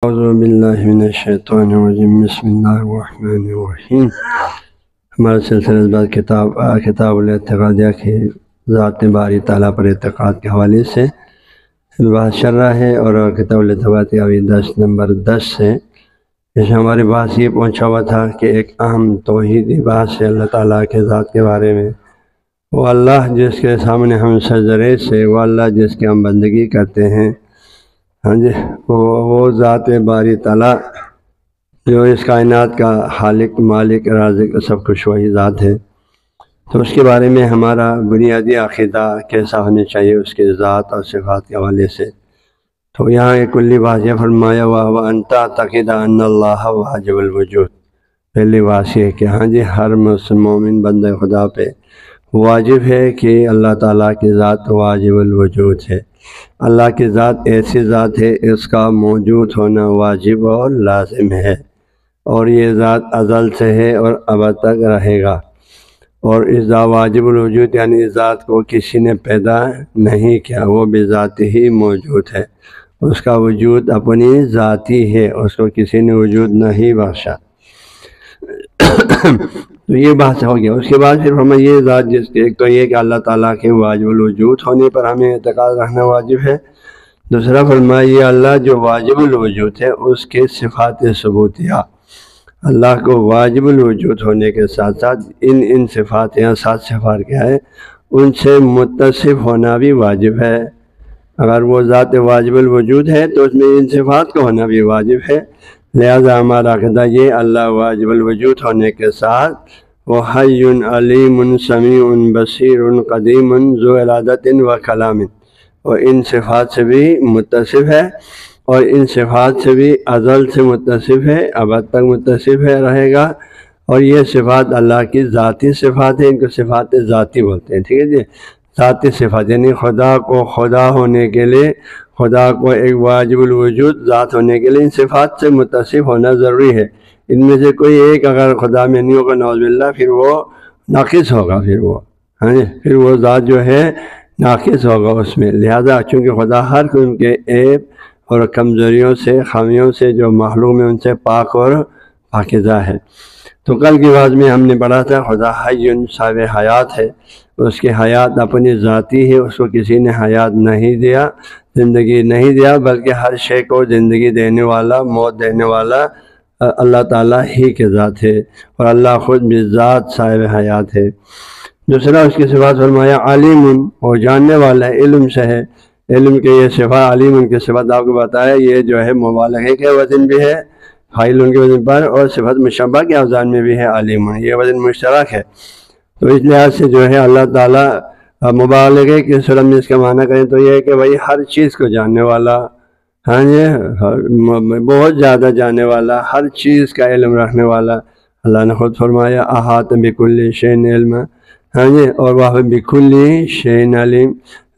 اعوذ باللہ من الشیطان الرجیم بسم اللہ الرحمن الرحیم۔ ہمارا سلسلہ بعد کتاب الاعتقادیہ کی ذات باری تعالیٰ پر اعتقاد کے حوالے سے بحث چل رہا ہے، اور کتاب الاعتقاد کا ابھی 10 سے جیسے ہمارے پاس یہ پہنچا ہوا تھا کہ ایک اہم توحیدی بحث ہے اللہ تعالیٰ کے ذات کے بارے میں۔ وہ اللہ جس کے سامنے ہم سجدے سے، وہ اللہ جس کی ہم بندگی کرتے ہیں، ہاں جی، وہ ذات باری تعالیٰ جو اس کائنات کا خالق، مالک، رازق، سب کچھ وہی ذات ہے۔ تو اس کے بارے میں ہمارا بنیادی عقیدہ کیسا ہونا چاہیے اس کے ذات اور صفات کے حوالے سے۔ تو یہاں ایک کلی واضح فرمایا ہوا وَأَن تَعْتَقِدَ أَنَّ اللَّهَ وَاجِبُ الْوُجُودِ، پہلی واضح ہے کہ ہاں جی ہر مسلم مومن بندہ خدا پہ واجب ہے کہ اللہ تعالیٰ کی ذات واجب الوجود ہے۔ اللہ کی ذات ایسی ذات ہے، اس کا موجود ہونا واجب اور لازم ہے، اور یہ ذات ازل سے ہے اور ابد تک رہے گا۔ اور اس ذات واجب الوجود یعنی اس ذات کو کسی نے پیدا نہیں کیا، وہ بذات ہی موجود ہے، اس کا وجود اپنی ذاتی ہے، اس کو کسی نے وجود نہیں بخشا۔ تو یہ بات ہو گیا۔ اس کے بعد پھر ہمیں یہ ذات جس کے ایک تو یہ کہ اللہ تعالیٰ کے واجب الوجود ہونے پر ہمیں اعتقاد رکھنا واجب ہے۔ دوسرا فرمایا یہ اللہ جو واجب الوجود ہے اس کے صفات ثبوتیہ، اللہ کو واجب الوجود ہونے کے ساتھ ساتھ ان صفات یا 7 صفات کیا ہے ان سے متصف ہونا بھی واجب ہے۔ اگر وہ ذات واجب الوجود ہے تو اس میں ان صفات کا ہونا بھی واجب ہے۔ لہذا ہمارا عقیدہ یہ اللہ واجب الوجود ہونے کے ساتھ وہ حی علیم سمیع بصیر قدیم ذو ارادۃ و کلام، اور ان صفات سے بھی متصف ہے، اور ان صفات سے بھی ازل سے متصف ہے، ابد تک متصف ہے رہے گا۔ اور یہ صفات اللہ کی ذاتی صفات ہیں، ان کو صفات ذاتی بولتے ہیں، ٹھیک ہے جی، ذاتی صفات یعنی خدا کو خدا ہونے کے لیے، خدا کو ایک واجب الوجود ذات ہونے کے لیے ان صفات سے متصف ہونا ضروری ہے۔ ان میں سے کوئی ایک اگر خدا میں نہیں ہوگا نعوذ باللہ پھر وہ ناقص ہوگا، پھر وہ ذات جو ہے ناقص ہوگا اس میں۔ لہذا چونکہ خدا ہر قسم کے عیب اور کمزوریوں سے، خامیوں سے جو مخلوق میں ان سے پاک اور پاکیزہ ہے۔ تو کل کی بات میں ہم نے پڑھا تھا خدا حی صاحب حیات ہے، اس کی حیات اپنی ذاتی ہے، اس کو کسی نے حیات نہیں دیا، زندگی نہیں دیا، بلکہ ہر شے کو زندگی دینے والا، موت دینے والا اللہ تعالیٰ ہی کے ذات ہے، اور اللہ خود بھی ذات صاحب حیات ہے۔ دوسرا اس کی صفات فرمایا علیم، وہ جاننے والا ہے، علم سے ہے، علم کے یہ صفات علیم ان کی صفات آپ کو بتایا، یہ جو ہے مبالغہ کے وزن بھی ہے فاعل ان کے وزن پر، اور صفت مشبہ کے اوزان میں بھی ہے علیم، یہ وزن مشترک ہے۔ تو اس لحاظ سے جو ہے اللہ تعالیٰ مبالغے کی صورت میں اس کا معنی کریں تو یہ ہے کہ بھائی ہر چیز کو جاننے والا، ہاں جی، بہت زیادہ جاننے والا، ہر چیز کا علم رکھنے والا۔ اللہ نے خود فرمایا احاط بکل شیء علم، ہاں جی، اور وہ بکل شیء علیم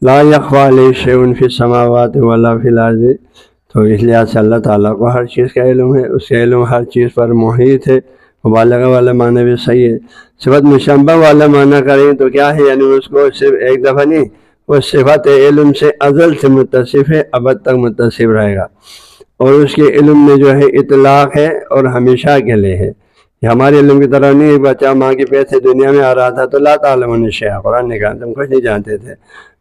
لا یخفی علیہ شیء فی السماوات ولا فی الارض۔ تو اس لحاظ سے اللہ تعالیٰ کو ہر چیز کا علم ہے، اس کا علم ہر چیز پر محیط ہے۔ مبالغہ والا معنی بھی صحیح ہے۔ صفت مشبہ والا معنی کریں تو کیا ہے، یعنی اس کو صرف ایک دفعہ نہیں، وہ صفت علم سے ازل سے متصف ہے، ابد تک متصف رہے گا، اور اس کے علم میں جو ہے اطلاق ہے اور ہمیشہ کے لیے ہے۔ یہ ہمارے علم کی طرح نہیں، بچہ ماں کے پیٹ سے دنیا میں آ رہا تھا تو لا تعلمون شیئا، قرآن نے کہا تم کچھ نہیں جانتے تھے،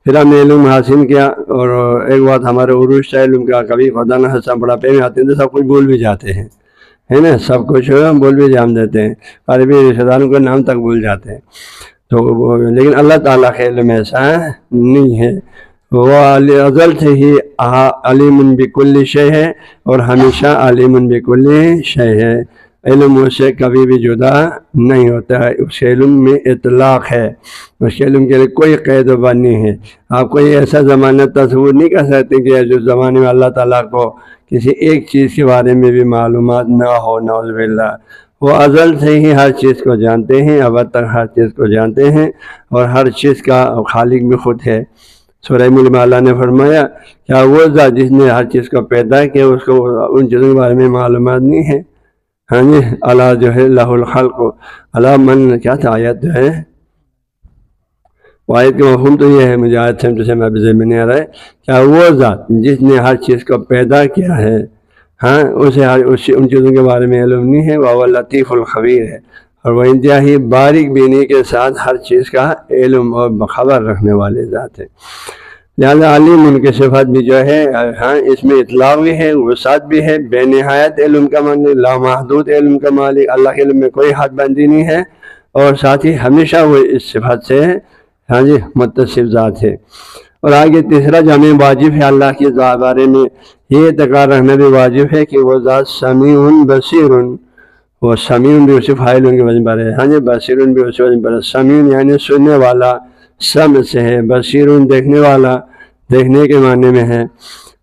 پھر ہم نے علم حاصل کیا، اور ایک بات ہمارے عروج تھا علم کا، کبھی خدا نہ خاصہ بڑھاپے میں آتے ہیں تو سب کچھ بھول بھی جاتے ہیں، ہے نا، سب کچھ بول بھی جان دیتے ہیں، قریبی رشتہ داروں کے نام تک بھول جاتے ہیں۔ تو لیکن اللہ تعالیٰ کے علم ایسا نہیں ہے، وہ ازل سے ہی علیم بکل شیء ہے، اور ہمیشہ علیم بکل شیء ہے، علم اس سے کبھی بھی جدا نہیں ہوتا ہے، اس کے علم میں اطلاق ہے، اس کے علم کے لیے کوئی قید و بند نہیں ہے۔ آپ کوئی ایسا زمانہ تصور نہیں کر سکتے کہ جس زمانے میں اللہ تعالیٰ کو کسی ایک چیز کے بارے میں بھی معلومات نہ ہو، نعوذ باللہ۔ وہ ازل سے ہی ہر چیز کو جانتے ہیں، ابد تک ہر چیز کو جانتے ہیں، اور ہر چیز کا خالق بھی خود ہے۔ سورہ ملک میں اللہ نے فرمایا کیا وہ ذات جس نے ہر چیز کو پیدا کیا اس کو ان چیزوں کے بارے میں معلومات نہیں ہے؟ ہاں جی، اللہ جو ہے لہ الخلق، اللہ من کیا تھا آیت جو ہے، آیت کا مفہوم تو یہ ہے، مجھے آیت سے میں ابھی ذہن میں نہیں آ رہا ہے، کیا وہ ذات جس نے ہر چیز کو پیدا کیا ہے، ہاں اسے ان چیزوں کے بارے میں علم نہیں ہے، وہ لطیف الخبیر ہے، اور وہ انتہائی باریک بینی کے ساتھ ہر چیز کا علم اور خبر رکھنے والے ذات ہے۔ لہٰذا علیم ان کی صفت بھی جو ہے ہاں اس میں اطلاق بھی ہے، وسعت بھی ہے، بے نہایت علم کا مالک، لامحدود علم کا مالک، اللہ کے علم میں کوئی حد بندی نہیں ہے، اور ساتھ ہی ہمیشہ وہ اس صفت سے ہاں جی متصف ذات ہے۔ اور آگے تیسرا جو ہمیں واجب ہے اللہ کے بارے میں یہ اعتقاد رکھنا بھی واجب ہے کہ وہ ذات سمیع بصیر، وہ سمیع بھی اسی فاعل کے وزن پر ہے، ہاں جی بصیر بھی اسی وزن پر ہے۔ سمیع یعنی سننے والا، سمع سے ہے، بصیر دیکھنے والا، دیکھنے کے معنی میں ہے۔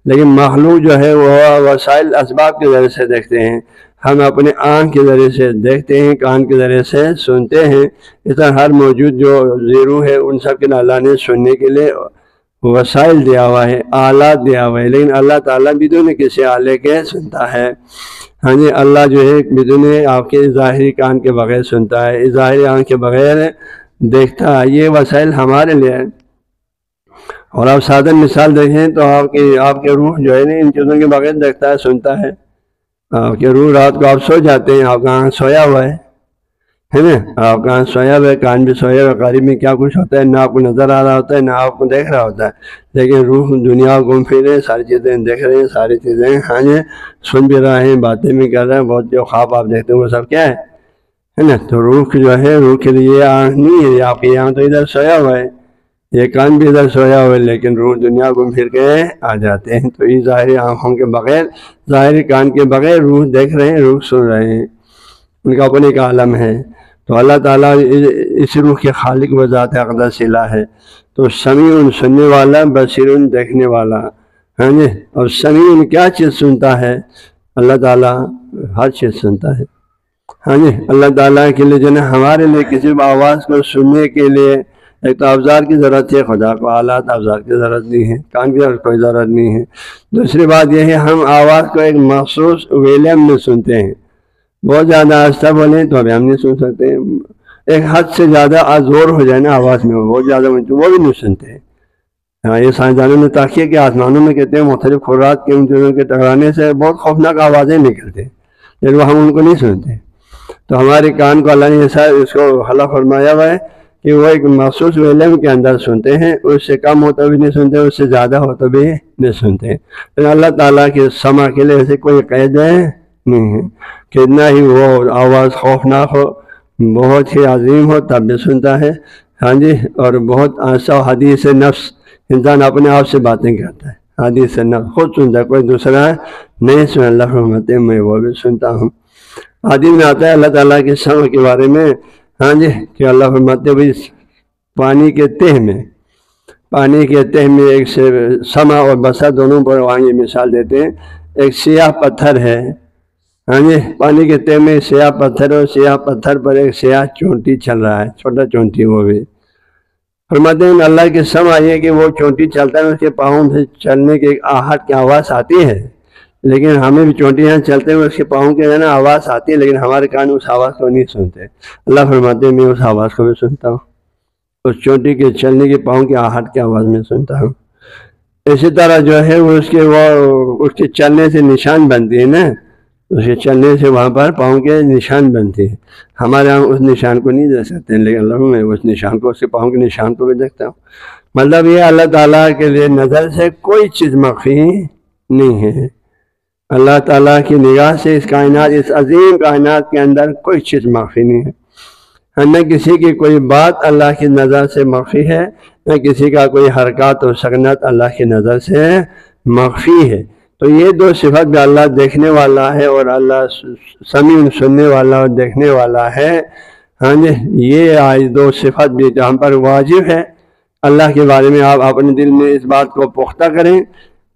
لیکن مخلوق جو ہے وہ وسائل اسباب کے ذریعے سے دیکھتے ہیں، ہم اپنے آنکھ کے ذریعے سے دیکھتے ہیں، کان کے ذریعے سے سنتے ہیں۔ اس طرح ہر موجود جو زیرو ہے ان سب کے اللہ نے سننے کے لیے وسائل دیا ہوا ہے، آلات دیا ہوا ہے، لیکن اللہ تعالیٰ بدون کسی آلے کے سنتا ہے۔ ہاں جی اللہ جو ہے بدون آپ کے ظاہری کان کے بغیر سنتا ہے، ظاہری آنکھ کے بغیر دیکھتا ہے۔ یہ وسائل ہمارے لیے ہے۔ اور آپ سادہ مثال دیکھیں تو آپ کے روح جو ہے نا ان چیزوں کے بغیر دیکھتا ہے، سنتا ہے۔ آپ کے روح رات کو آپ سو جاتے ہیں، آپ کا آنکھ سویا ہوا ہے نا، آپ کا آنکھ سویا ہوا ہے، کان بھی سویا ہوا ہے، قریب میں کیا کچھ ہوتا ہے نہ آپ کو نظر آ رہا ہوتا ہے نہ آپ کو دیکھ رہا ہوتا ہے، لیکن روح دنیا گھوم پھر رہے، ساری چیزیں دیکھ رہے ہیں، ساری چیزیں ہاں جی سن بھی رہے ہیں، باتیں بھی کر رہے ہیں۔ بہت جو خواب آپ دیکھتے ہیں وہ سب کیا ہے نا، تو روح جو ہے روح کے لیے آنکھ نہیں ہے، آپ کی آنکھ تو ادھر سویا ہوا ہے، یہ کان بھی ادھر سویا ہوا ہے، لیکن روح دنیا گھوم پھر کے آ جاتے ہیں۔ تو یہ ظاہری آنکھوں کے بغیر، ظاہری کان کے بغیر روح دیکھ رہے ہیں، روح سن رہے ہیں، ان کا اپنے کا عالم ہے۔ تو اللہ تعالیٰ اس روح کے خالق و ذات اقدس الہ ہے۔ تو سمیع سننے والا، بصیر دیکھنے والا، ہاں جی اور سمیع کیا چیز سنتا ہے؟ اللہ تعالیٰ ہر چیز سنتا ہے۔ ہاں جی اللہ تعالیٰ کے لیے جو ہے ہمارے لیے کسی بھی آواز کو سننے کے لیے ایک تو افزار کی ضرورت ہے، خدا کو آلات افزار کی ضرورت نہیں ہے، کان کی کوئی ضرورت نہیں ہے۔ دوسری بات یہ ہے ہم آواز کو ایک مخصوص ویلیم میں سنتے ہیں، بہت زیادہ آہستہ بولیں تو ابھی ہم نہیں سن سکتے، ایک حد سے زیادہ زور ہو جائے نا آواز میں بہت زیادہ وہ بھی نہیں سنتے۔ ہاں یہ سائنسدانوں نے تحقیق کے آسمانوں میں کہتے ہیں مختلف خرات کے ان چیزوں کے ٹکرانے سے بہت خوفناک آوازیں نکلتے ہیں، لیکن وہ ہم ان کو نہیں سنتے۔ تو ہمارے کان کو اللہ نے ایسا اس کو خلق فرمایا ہوا ہے کہ وہ ایک مخصوص ویلیم کے اندر سنتے ہیں، اس سے کم ہوتا بھی نہیں سنتے، اس سے زیادہ ہوتا بھی نہیں سنتے۔ لیکن اللہ تعالیٰ کے سمع کے لیے ایسے کوئی قید نہیں ہے، کتنا ہی وہ آواز خوفناک ہو، بہت ہی عظیم ہو تب بھی سنتا ہے۔ ہاں جی اور بہت آسا حدیث نفس انسان اپنے آپ سے باتیں کرتا ہے، حدیث نفس خود سنتا ہے، کوئی دوسرا نہیں سن۔ اللہ فرماتے ہیں میں وہ بھی سنتا ہوں۔ حدیث میں آتا ہے اللہ تعالیٰ کے سمع کے بارے میں، ہاں جی کہ اللہ فرماتے ہیں پانی کے تہ میں ایک سمع اور بصر دونوں پر وہاں یہ مثال دیتے ہیں، ایک سیاہ پتھر ہے، ہاں جی پانی کے تہ میں سیاہ پتھر، اور سیاہ پتھر پر ایک سیاہ چونٹی چل رہا ہے، چھوٹا چونٹی وہ بھی۔ فرماتے ہیں اللہ کے سمع یہ کہ وہ چونٹی چلتا ہے، اس کے پاؤں سے چلنے کی ایک آہٹ کی آواز آتی ہے، لیکن ہمیں بھی چونٹیاں چلتے ہیں اس کے پاؤں کے نا آواز آتی ہے، لیکن ہمارے کان اس آواز کو نہیں سنتے۔ اللہ فرماتے ہیں میں اس آواز کو بھی سنتا ہوں، اس چونٹی کے چلنے کے پاؤں کی آہٹ کی آواز میں سنتا ہوں۔ اسی طرح جو ہے وہ اس کے چلنے سے نشان بنتی ہے نا، اس کے چلنے سے وہاں پر پاؤں کے نشان بنتے ہیں، ہمارے یہاں اس نشان کو نہیں دیکھ سکتے ہیں، لیکن اللہ میں اس نشان کو، اس کے پاؤں کے نشان کو بھی دیکھتا ہوں۔ مطلب یہ اللہ تعالیٰ کے لیے نظر سے کوئی چیز مخفی نہیں ہے، اللہ تعالیٰ کی نگاہ سے اس کائنات، اس عظیم کائنات کے اندر کوئی چیز مخفی نہیں ہے، نہ کسی کی کوئی بات اللہ کی نظر سے مخفی ہے، نہ کسی کا کوئی حرکات و سکنت اللہ کی نظر سے مخفی ہے۔ تو یہ دو صفت بھی اللہ دیکھنے والا ہے اور اللہ سمیع سننے والا اور دیکھنے والا ہے۔ ہاں جی یہ دو صفت بھی جہاں پر واجب ہے اللہ کے بارے میں آپ اپنے دل میں اس بات کو پختہ کریں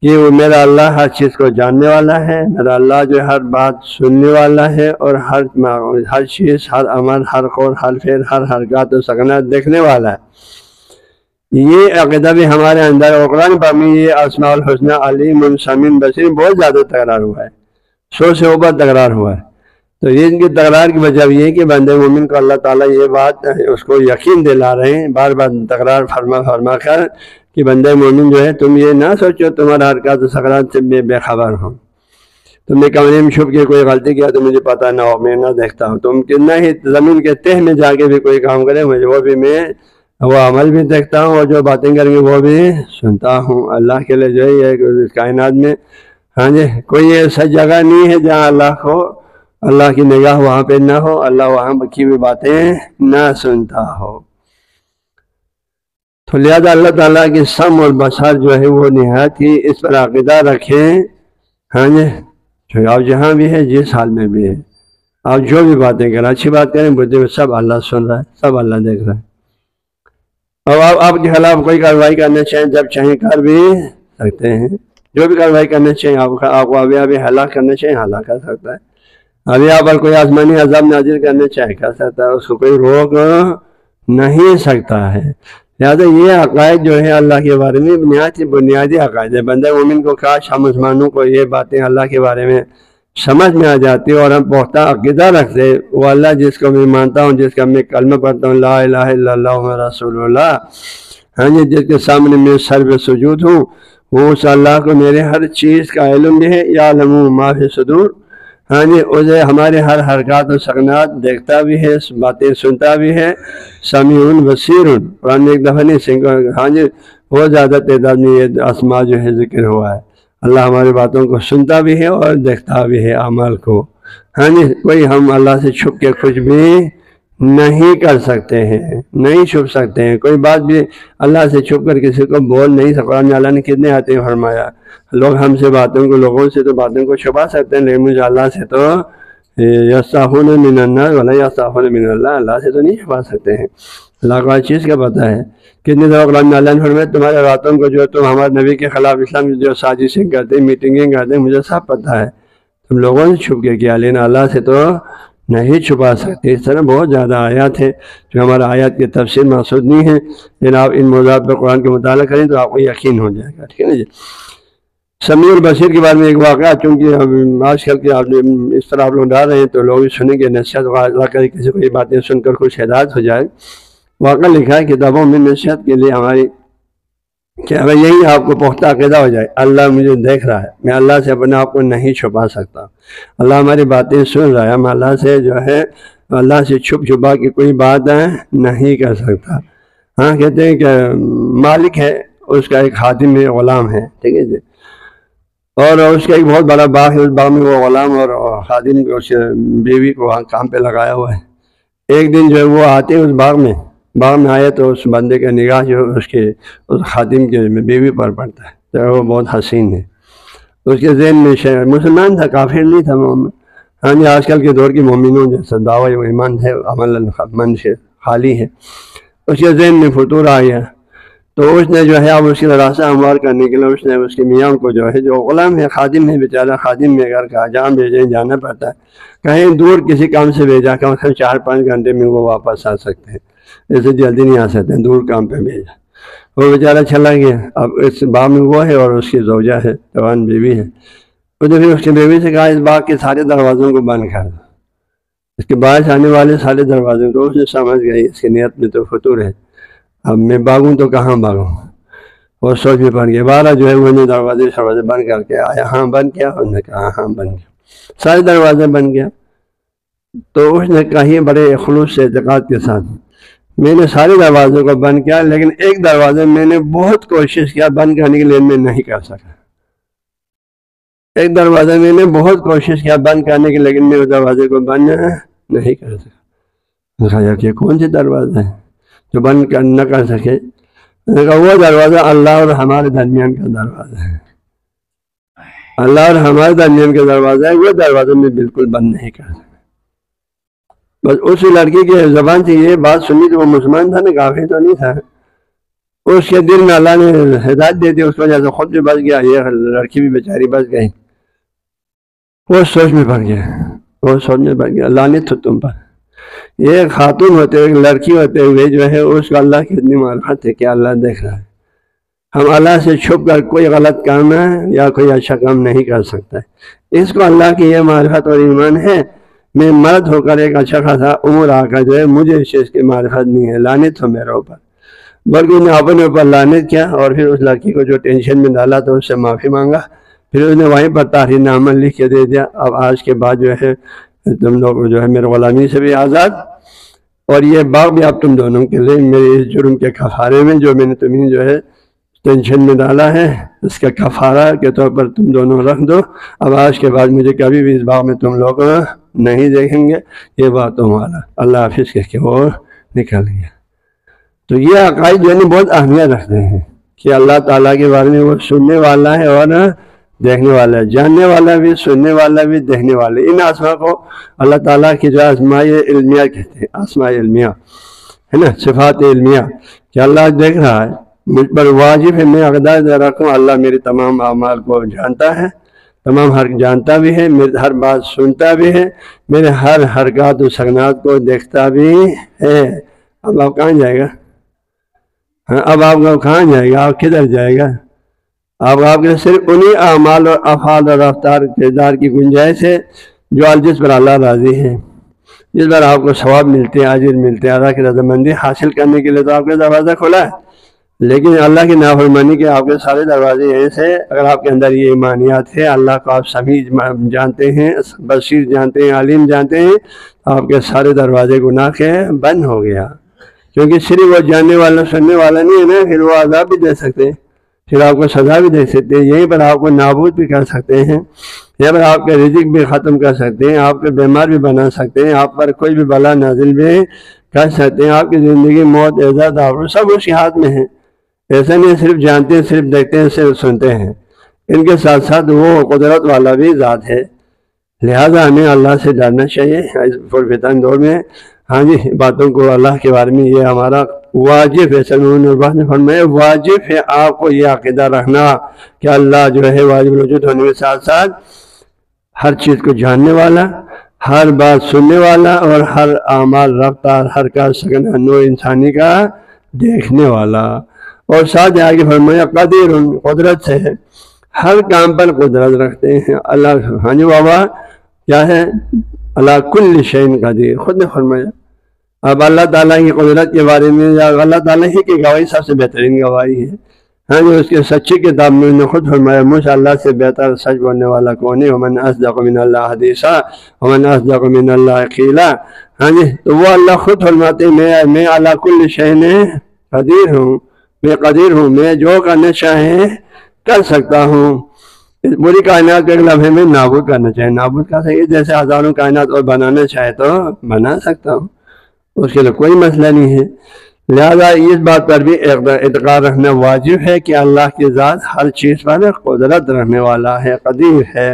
کہ وہ میرا اللہ ہر چیز کو جاننے والا ہے، میرا اللہ جو ہر بات سننے والا ہے، اور ہر چیز، ہر عمل، ہر قول، ہر فعل، ہر حرکات و سکنات دیکھنے والا ہے۔ یہ عقیدہ بھی ہمارے اندر، اور قرآن پاک میں یہ اسماء الحسنی علیم سمیع بصیر بہت زیادہ تکرار ہوا ہے، 100 سے اوپر تکرار ہوا ہے۔ تو یہ ان کی تکرار کی وجہ یہ ہے کہ بندے مومن کو اللہ تعالیٰ یہ بات اس کو یقین دلا رہے ہیں، بار بار تکرار فرما کر کہ بندے مومن جو ہے تم یہ نہ سوچو تمہارا حرکات و سکنات سے بے خبر ہوں، تم نے کمرے میں چھپ کے کوئی غلطی کیا تو مجھے پتہ نہ ہو، میں نہ دیکھتا ہوں، تم کتنا ہی زمین کے تہ میں جا کے بھی کوئی کام کرے مجھے وہ بھی میں وہ عمل بھی دیکھتا ہوں، اور جو باتیں کریں گے وہ بھی سنتا ہوں۔ اللہ کے لیے جو ہے یہ کائنات میں ہاں جی کوئی ایسا جگہ نہیں ہے جہاں اللہ کی نگاہ وہاں پہ نہ ہو، اللہ وہاں کی بھی باتیں نہ سنتا ہو۔ تو لہٰذا اللہ تعالیٰ کی سمع اور بصر جو ہے وہ نہایت ہی اس پر عقیدہ رکھیں، ہاں جی جو آپ جہاں بھی ہے جس حال میں بھی ہے، آپ جو بھی باتیں کریں، اچھی بات کریں بدی میں، سب اللہ سن رہا ہے، سب اللہ دیکھ رہا ہے۔ اور آپ کے خلاف کوئی کارروائی کرنا چاہیں جب چاہیں کر بھی سکتے ہیں، جو بھی کارروائی کرنا چاہیں آپ کو ابھی ہلاک کرنا چاہیں ہلاک کر سکتا ہے، ابھی آپ پر کوئی آسمانی عذاب نازل کرنا چاہے کر سکتا ہے، اس کو کوئی روک نہیں سکتا ہے۔ لہٰذا یہ عقائد جو ہے اللہ کے بارے میں بنیادی عقائد ہے۔ بندہ مومن کو کاش ہم مسلمانوں کو یہ باتیں اللہ کے بارے میں سمجھ میں آ جاتی اور ہم پختہ عقیدہ رکھتے، وہ اللہ جس کو میں مانتا ہوں، جس کا میں کلمہ پڑھتا ہوں لا الہ الا اللہ محمد رسول اللہ، ہاں جی جس کے سامنے میں سر پہ سجود ہوں، وہ اس اللہ کو میرے ہر چیز کا علم بھی ہے، یعلم ما فی الصدور، ہاں جی اسے ہمارے ہر حرکات و سکنات دیکھتا بھی ہے، باتیں سنتا بھی ہے، سمیع بصیر۔ قرآن میں ایک دفعہ نہیں ہاں جی بہت زیادہ تعداد میں یہ اسماء جو ہے ذکر ہوا ہے، اللہ ہماری باتوں کو سنتا بھی ہے اور دیکھتا بھی ہے اعمال کو، ہاں جی کوئی ہم اللہ سے چھپ کے کچھ بھی نہیں کر سکتے ہیں، نہیں چھپ سکتے ہیں، کوئی بات بھی اللہ سے چھپ کر کسی کو بول نہیں سکتا۔ قرآن میں اللہ نے کتنے آتے ہیں فرمایا، لوگ ہم سے لوگوں سے تو باتوں کو چھپا سکتے ہیں، لیکن مجھے اللہ سے تو یستخفون من الناس ولا یستخفون من اللہ، اللہ سے تو نہیں چھپا سکتے ہیں، اللہ کو ہر چیز کا پتہ ہے۔ کتنی دفعہ قرآن میں اللہ نے فرمایا تمہارے باتوں کو جو تم ہمارے نبی کے خلاف اسلام کی جو سازشیں کرتے میٹنگیں کرتے مجھے سب پتہ ہے، تم لوگوں سے چھپ کے کیا، لیکن اللہ سے تو نہیں چھپا سکتے۔ اس طرح بہت زیادہ آیات ہیں جو ہمارا آیات کی تفسیر مقصود نہیں ہے، لیکن آپ ان موضوعات پر قرآن کا مطالعہ کریں تو آپ کو یقین ہو جائے گا، ٹھیک ہے نا جی۔ سمیع اور بصیر کے بارے میں ایک واقعہ، چونکہ آج کل کے آپ اس طرح آپ لوگ ڈال رہے ہیں تو لوگ بھی سنیں گے، نصیحت کر کسی کو یہ باتیں سن کر کچھ ہدایت ہو جائے۔ واقعہ لکھا ہے کتابوں میں نصیحت کے لیے ہماری کہ اگر یہی آپ کو پختہ عقیدہ ہو جائے اللہ مجھے دیکھ رہا ہے، میں اللہ سے اپنے آپ کو نہیں چھپا سکتا، اللہ ہماری باتیں سن رہا ہے، ہم اللہ سے جو ہے اللہ سے چھپا کے کوئی بات نہیں کر سکتا۔ ہاں کہتے ہیں کہ مالک ہے، اس کا ایک خادم ہے، غلام ہے، ٹھیک ہے جی، اور اس کا ایک بہت بڑا باغ ہے، اس باغ میں وہ غلام اور خادم اس بیوی کو وہاں کام پہ لگایا ہوا ہے۔ ایک دن جو ہے وہ آتے ہیں اس باغ میں آئے تو اس بندے کا نگاہ جو اس خادم کے بیوی پر پڑتا ہے، تو وہ بہت حسین ہے۔ اس کے ذہن میں مسلمان تھا، کافر نہیں تھا مومن، ہاں جی آج کل کے دور کی مومنوں جیسا دعوی ایمان ہے، عمل من سے خالی ہے، اس کے ذہن میں فطور آ گیا، تو اس نے جو ہے اب اس کی راستہ ہموار کرنے کے لیے اس نے اس کے میاں کو جو ہے جو غلام ہے، خادم ہے بیچارہ، خادم میں گھر کا جہاں بھیجیں جانا پڑتا ہے، کہیں دور کسی کام سے بھیجا کم سے کم 4-5 گھنٹے میں وہ واپس آ سکتے ہیں، ایسے جلدی نہیں آ سکتے، دور کام پہ بھیجا، وہ بیچارہ چلا گیا۔ اب اس باغ میں وہ ہے اور اس کی زوجہ ہے، جوان بیوی ہے، اس نے پھر اس کی بیوی سے کہا اس باغ کے سارے دروازوں کو بند کر دو، اس کے باہر سے آنے والے سارے دروازوں کو۔ اس نے سمجھ گئی اس کی نیت میں تو فطور ہے، اب میں بھاگوں تو کہاں بھاگوں، اور سوچ میں پڑ گیا، بارہ جو ہے وہ نے دروازے بند کر کے آیا، ہاں بند کیا، انہوں نے کہا ہاں بند کیا، سارے دروازے بند کیا۔ تو اس نے کہا بڑے خلوص سے اعتقاد کے ساتھ میں نے سارے دروازوں کو بند کیا، لیکن ایک دروازے میں نے بہت کوشش کیا بند کرنے کے لیے، میں نہیں کر سکا، ایک دروازہ میں نے بہت کوشش کیا بند کرنے کے لیکن میں اس دروازے کو بند نہیں کر سکا۔ کہا کہ کون سے دروازہ ہے جو بند نہ کر سکے؟ کہا وہ دروازہ اللہ اور ہمارے درمیان کا دروازہ ہے، اللہ اور ہمارے درمیان کا دروازہ ہے، وہ دروازہ میں بالکل بند نہیں کر سکا۔ بس اس لڑکی کی زبان سے یہ بات سنی تو وہ مسلمان تھا نا، کافر تو نہیں تھا، اس کے دل میں اللہ نے ہدایت دے دی، اس وجہ سے خود بھی بچ گیا، یہ لڑکی بھی بیچاری بچ گئی۔ وہ سوچ میں پڑ گیا، لعنت ہو تم پر، یہ خاتون ہوتے ہوئے، لڑکی ہوتے ہوئے جو ہے اس کو اللہ کی اتنی معرفت ہے کہ اللہ دیکھ رہا ہے، ہم اللہ سے چھپ کر کوئی غلط کام ہے یا کوئی اچھا کام نہیں کر سکتا ہے، اس کو اللہ کی یہ معرفت اور ایمان ہے۔ میں مرد ہو کر ایک اچھا خاصا عمر آ کر جو ہے مجھے اس چیز کی معرفت نہیں ہے، لعنت ہو میرے اوپر، بلکہ انہیں اپنے اوپر لعنت کیا، اور پھر اس لڑکی کو جو ٹینشن میں ڈالا تو اس سے معافی مانگا، پھر اس نے وہیں پر تحریر نامہ لکھ کے دے دیا، اب آج کے بعد جو ہے تم لوگ جو ہے میرے غلامی سے بھی آزاد، اور یہ باغ بھی اب تم دونوں کے لیے میرے اس جرم کے کفارے میں جو میں نے تمہیں جو ہے ٹینشن میں ڈالا ہے اس کا کفارہ کے طور پر تم دونوں رکھ دو، اب آج کے بعد مجھے کبھی بھی اس باغ میں تم لوگ نہیں دیکھیں گے، یہ بات تمہارا۔ اللہ حافظ کہہ کے وہ نکل گیا۔ تو یہ عقائد جو ہے بہت اہمیت رکھتے ہیں کہ اللہ تعالیٰ کے بارے میں وہ سننے والا ہے اور دیکھنے والا ہے، جاننے والا بھی، سننے والا بھی، دیکھنے والا۔ ان اسماء کو اللہ تعالیٰ کی جو اسماء علمیہ کہتے ہیں، اسماء علمیہ ہے نا، صفات علمیہ، کہ اللہ دیکھ رہا ہے، مجھ پر واجب ہے میں عقیدہ رکھوں اللہ میرے تمام اعمال کو جانتا ہے، تمام حرکات جانتا بھی ہے، میرے ہر بات سنتا بھی ہے، میرے ہر حرکات و سکنات کو دیکھتا بھی ہے۔ اب آپ کہاں جائے گا؟ اب آپ کہاں جائے گا؟ آپ کدھر جائے گا؟ آپ کے صرف انہی اعمال اور افعال اور رفتار کردار کی گنجائش ہے جو جس پر اللہ راضی ہے، جس پر آپ کو ثواب ملتے ہیں، اجر ملتے ہیں۔ اللہ کی رضامندی حاصل کرنے کے لیے تو آپ کا دروازہ کھلا ہے، لیکن اللہ کی نافرمانی کے آپ کے سارے دروازے یہیں سے۔ اگر آپ کے اندر یہ ایمانیات ہے، اللہ کو آپ سمیع جانتے ہیں، بصیر جانتے ہیں، علیم جانتے ہیں، آپ کے سارے دروازے گناہ کے بند ہو گیا، کیونکہ صرف وہ جاننے والا سننے والا نہیں ہے نا، پھر وہ عذاب بھی دے سکتے ہیں، پھر آپ کو سزا بھی دے سکتے ہیں، یہیں پر آپ کو نابود بھی کر سکتے ہیں، یہیں پر آپ کے رزق بھی ختم کر سکتے ہیں، آپ کو بیمار بھی بنا سکتے ہیں، آپ پر کوئی بھی بلا نازل بھی کر سکتے ہیں، آپ کی زندگی موت عزت آبرو سب اس کے ہاتھ میں ہے۔ ایسا نہیں صرف جانتے ہیں، صرف دیکھتے ہیں، صرف سنتے ہیں، ان کے ساتھ ساتھ وہ قدرت والا بھی ذات ہے، لہذا ہمیں اللہ سے ڈرنا چاہیے اس پرفتن دور میں۔ ہاں جی، باتوں کو اللہ کے بارے میں یہ ہمارا واجب ہے، سلمان نے فرمایا واجب ہے آپ کو یہ عقیدہ رکھنا کہ اللہ جو ہے واجب الوجود ہونے کے ساتھ ساتھ ہر چیز کو جاننے والا، ہر بات سننے والا، اور ہر اعمال رفتار حرکات سکن نوع انسانی کا دیکھنے والا، اور ساتھ آگے فرمایا قدیر، قدرت سے ہے، ہر کام پر قدرت رکھتے ہیں اللہ۔ ہاں جی بابا کیا ہے؟ اللہ کل شیء قدیر، خود نے فرمایا۔ اب اللہ تعالیٰ کی قدرت کے بارے میں یا اللہ تعالیٰ ہی کی گواہی سب سے بہترین گواہی ہے۔ ہاں جی، اس کے سچی کتاب میں نے خود فرمایا مجھ اللہ سے بہتر سچ بولنے والا کون ہے؟ ومن اصدق من اللہ حدیثا ومن اصدق من اللہ قیلا۔ ہاں جی، تو وہ اللہ خود فرماتے ہیں میں اللہ کل شیء قدیر ہوں، میں قدیر ہوں، میں جو کرنا چاہے کر سکتا ہوں۔ اس پوری کائنات کے ایک لمحے میں نابود کرنا چاہے نابود کر سکے، جیسے ہزاروں کائنات اور بنانا چاہے تو بنا سکتا ہوں، اس کے لیے کوئی مسئلہ نہیں ہے۔ لہذا اس بات پر بھی اعتقاد رکھنا واجب ہے کہ اللہ کی ذات ہر چیز پر قدرت رکھنے والا ہے، قدیر ہے۔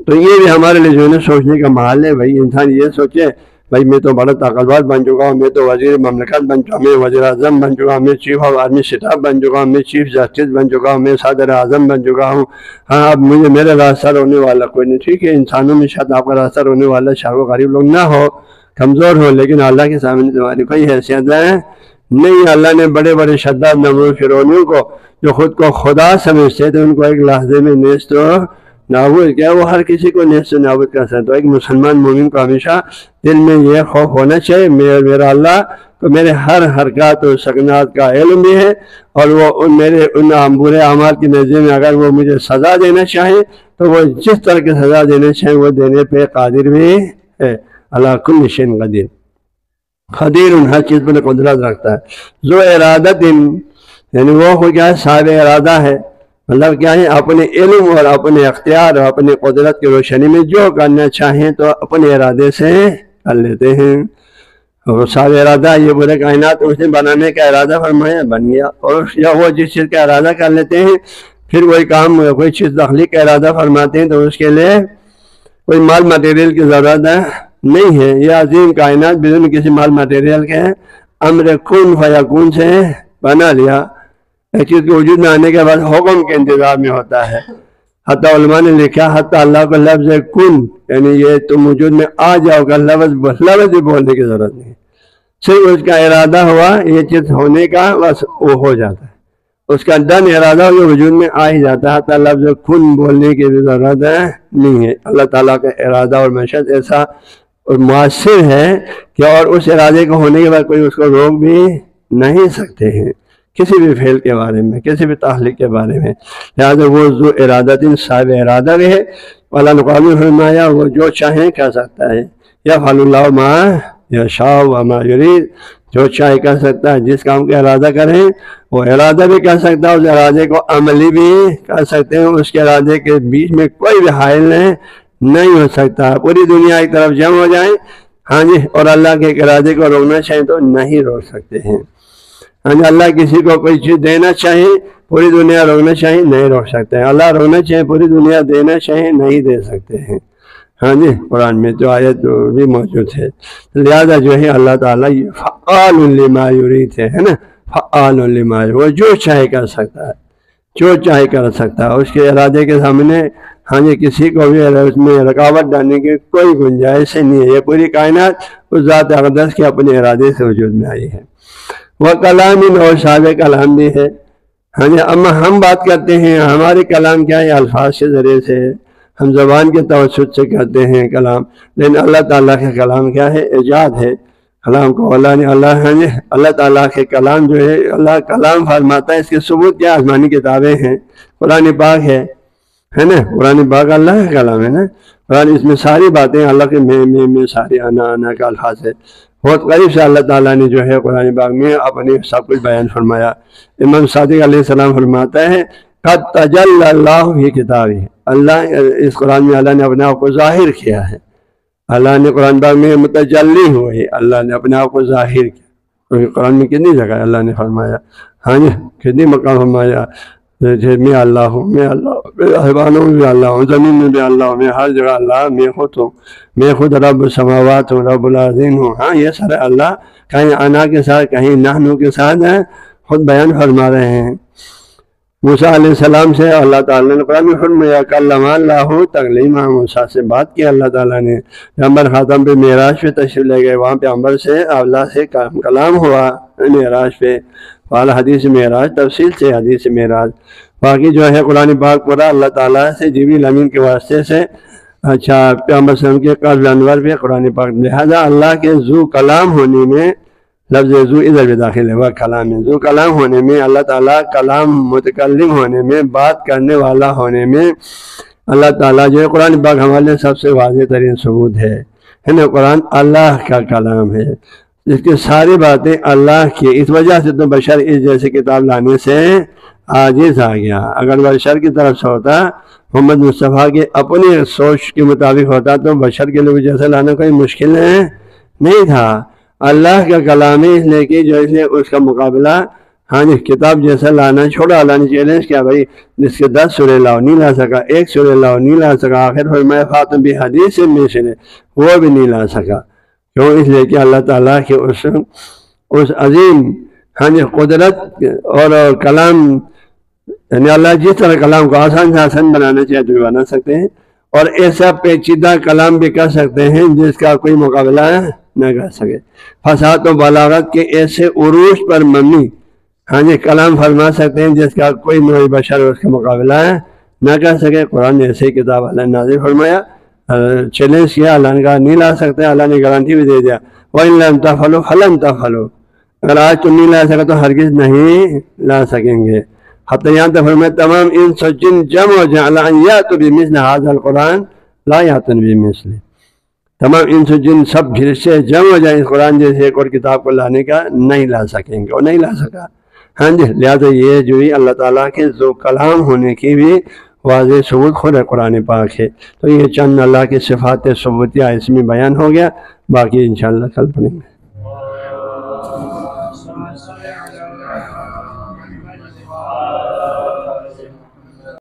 تو یہ بھی ہمارے لیے جو ہے سوچنے کا محل ہے۔ بھائی انسان یہ سوچے بھائی میں تو بڑا طاقتور بن چکا ہوں، میں تو وزیر مملکت بن چکا ہوں، میں وزیر اعظم بن چکا ہوں، میں چیف آف آرمی اسٹاف بن چکا ہوں، میں چیف جسٹس بن چکا ہوں، میں صدر اعظم بن چکا ہوں، ہاں اب مجھے میرا راستہ رونے والا کوئی نہیں۔ ٹھیک ہے، انسانوں میں شاید آپ کا راستہ رونے والا شاہ و غریب لوگ نہ ہو، کمزور ہو، لیکن اللہ کے سامنے تمہاری کوئی حیثیت ہے نہیں۔ اللہ نے بڑے بڑے شداد نمرود فرعونیوں کو جو خود کو خدا سمجھتے تھے ان کو ایک لحظے میں نیست و نابود کیا، وہ ہر کسی کو نیست و نابود کر سکتا ہے۔ تو ایک مسلمان مومن کو ہمیشہ دل میں یہ خوف ہونا چاہیے میرا اللہ تو میرے ہر حرکات و سکنات کا علم بھی ہے، اور وہ میرے ان برے اعمال کی نظر میں اگر وہ مجھے سزا دینا چاہے تو وہ جس طرح کی سزا دینا چاہے وہ دینے پہ قادر بھی ہے۔ اللہ کل شیء قدیر، قدیر ہر چیز پر قدرت رکھتا ہے۔ ذو ارادت، یعنی وہ کوئی کیا ہے؟ صاحب ارادہ ہے، مطلب کیا ہے؟ اپنے علم اور اپنے اختیار اور اپنے قدرت کی روشنی میں جو کرنا چاہیں تو اپنے ارادے سے کر لیتے ہیں۔ اور صاحب ارادہ یہ پورے کائنات اس نے بنانے کا ارادہ فرمایا، بن گیا، اور یا وہ جس چیز کا ارادہ کر لیتے ہیں پھر وہی کام کوئی چیز تخلیق کا ارادہ فرماتے ہیں تو اس کے لیے کوئی مال مٹیریل کی ضرورت نہیں ہے۔ یہ عظیم کائنات بدون کسی مال مٹیریل کے امر کن فیکون سے بنا لیا۔ ایک چیز کے وجود میں آنے کے بعد حکم کے انتظار میں ہوتا ہے۔ حتیٰ علماء نے لکھا حتیٰ اللہ کو لفظ کن یعنی یہ تم وجود میں آ جاؤ گا، لفظ بھی بولنے کی ضرورت نہیں، صرف اس کا ارادہ ہوا یہ چیز ہونے کا بس وہ ہو جاتا ہے، اس کا ڈن ارادہ ہو وجود میں آ ہی جاتا ہے، حتیٰ لفظ کن بولنے کی بھی ضرورت نہیں ہے۔ اللہ تعالیٰ کا ارادہ اور مشیت ایسا اور مؤثر ہے کہ اور اس ارادے کو ہونے کے بعد کوئی اس کو روک بھی نہیں سکتے ہیں۔ کسی بھی فعل کے بارے میں، کسی بھی تخلیق کے بارے میں، لہٰذا وہ ذو ارادت صاحب ارادہ بھی ہے۔ اللہ نے فرمایا وہ جو چاہیں کر سکتا ہے، یفعل اللہ ما یشاء وما یرید، جو چاہے کر سکتا ہے، جس کام کا ارادہ کریں وہ ارادہ بھی کر سکتا ہے، اس ارادے کو عملی بھی کر سکتے ہیں، اس کے ارادے کے بیچ میں کوئی بھی حائل نہیں ہو سکتا۔ پوری دنیا ایک طرف جمع ہو جائیں ہاں جی اور اللہ کے ارادے کو روکنا چاہیں تو نہیں روک سکتے ہیں۔ ہاں جی اللہ کسی کو کوئی چیز دینا چاہے، پوری دنیا روکنا چاہے نہیں روک سکتے ہیں، اللہ روکنا چاہے پوری دنیا دینا چاہے نہیں دے سکتے ہیں۔ ہاں جی قرآن میں تو آیت بھی موجود ہے، لہذا جو ہے اللہ تعالیٰ فعال لما یرید ہے نا، فعال لما یرید، وہ جو چاہے کر سکتا ہے، جو چاہے کر سکتا ہے، اس کے ارادے کے سامنے ہاں جی کسی کو بھی اس میں رکاوٹ ڈالنے کی کوئی گنجائش نہیں ہے۔ یہ پوری کائنات اس ذات اقدس کے اپنے ارادے سے وجود میں آئی ہے۔ وہ کلام اور صاحب کلام بھی ہے۔ ہاں جی اما ہم بات کرتے ہیں، ہمارے کلام کیا ہے؟ الفاظ کے ذریعے سے ہم زبان کے توسط سے کرتے ہیں کلام، لیکن اللہ تعالیٰ کا کلام کیا ہے؟ ایجاد ہے۔ کلام کو اللہ تعالیٰ کے کلام جو ہے اللہ کلام فرماتا ہے، اس کے ثبوت کیا؟ آسمانی کتابیں ہیں، قرآن پاک ہے نا، قرآن پاک اللہ کا کلام ہے نا، قرآن اس میں ساری باتیں اللہ کے میں ساری انا کا الفاظ ہے۔ بہت قریب سے اللہ تعالیٰ نے جو ہے قرآن پاک میں اپنے سب کچھ بیان فرمایا۔ امام صادق علیہ السلام فرماتا ہے قد تجلی اللہ فی کتابہ، اللہ اس قرآن میں اللہ نے اپنے آپ کو ظاہر کیا ہے، اللہ نے قرآن پاک میں متجلی ہوئے، اللہ نے اپنے آپ کو ظاہر کیا۔ کیونکہ قرآن میں کتنی جگہ اللہ نے فرمایا ہاں جی کتنی مقام فرمایا، میں اللہ ہوں، میں اللہ، حیوانوں میں بھی اللہ ہوں، زمین میں بھی اللہ ہوں، میں ہر جگہ اللہ، میں خود ہوں، میں خود رب السماوات ہوں، رب العالمین ہوں۔ ہاں یہ سارے اللہ کہیں انا کے ساتھ کہیں نحنو کے ساتھ ہیں، خود بیان فرما رہے ہیں۔ موسیٰ علیہ السلام سے اللہ تعالیٰ نے قرآن میں فرمایا کلم اللہ تکلیما، موسیٰ سے بات کی اللہ تعالیٰ نے۔ پیغمبر خاتم پہ معراج پہ تشریف لے گئے، وہاں پیغمبر سے اللہ سے کلام ہوا معراج پہ، والا حدیث معراج تفصیل سے حدیث معراج۔ باقی جو ہے قرآن پاک پورا اللہ تعالیٰ سے جبریل امین کے واسطے سے اچھا پیغمبر صلی اللہ علیہ وسلم کے قلب انور پہ قرآن پاک، لہذا اللہ کے ذو کلام ہونے میں لفظ ذو ادھر بھی داخل ہے، وہ کلام ہے، ذو کلام ہونے میں اللہ تعالیٰ کلام متکلم ہونے میں بات کرنے والا ہونے میں اللہ تعالیٰ جو ہے قرآن پاک ہمارے سب سے واضح ترین ثبوت ہے نا، قرآن اللہ کا کلام ہے، جس کی ساری باتیں اللہ کی، اس وجہ سے تو بشر اس جیسے کتاب لانے سے عاجز آ گیا۔ اگر بشر کی طرف سے ہوتا، محمد مصطفیٰ کے اپنے سوچ کے مطابق ہوتا تو بشر کے لیے جیسے لانا کوئی مشکل نہیں تھا۔ اللہ کا کلام ہے، اس لیے کہ جو اس لیے اس کا مقابلہ ہاں جی کتاب جیسا لانا چھوڑا۔ اللہ نے چیلنج کیا بھائی جس کے 10 سورے لاؤ نہیں لا سکا، 1 سورے لاؤ نہیں لا سکا، آخر فرمایا فاطم بھی حدیث سے مثل وہ بھی نہیں لا سکا۔ کیوں؟ اس لیے کہ اللہ تعالیٰ کے اس عظیم ہاں جی قدرت اور کلام، یعنی اللہ جس طرح کلام کو آسان سے آسان بنانا چاہے تو بنا سکتے ہیں، اور ایسا پیچیدہ کلام بھی کر سکتے ہیں جس کا کوئی مقابلہ نہ کر سکے۔ فصاحت و بلاغت کے ایسے عروج پر مبنی ہاں جی کلام فرما سکتے ہیں جس کا کوئی نوع بشر اس کا مقابلہ نہ کر سکے۔ قرآن نے ایسے کتاب اللہ نے نازل فرمایا، چیلنج کیا، اللہ نے کہا نہیں لا سکتے، اللہ نے گارنٹی بھی دے دیا وَإِن لَمْ تَفْعَلُوا فَلَن تَفْعَلُوا، اگر آج تم نہیں لا سکے تو ہرگز نہیں لا سکیں گے۔ حتیٰ یہاں تک فرمایا تمام انس و جن جمع ہو جائیں اللہ یأتوا بمثل هذا القرآن لا یأتون بمثلہ، تمام انس و جن سب فرشتے جمع ہو جائیں اس قرآن جیسے ایک اور کتاب کو لانے کا نہیں لا سکیں گے، اور نہیں لا سکا۔ ہاں جی لہٰذا یہ جو ہی اللہ تعالیٰ کے ذو کلام ہونے کی بھی واضح ثبوت خود قرآن پاک ہے۔ تو یہ چند اللہ کے صفات ثبوتیہ اس میں بیان ہو گیا، باقی انشاءاللہ کل پڑھیں گے۔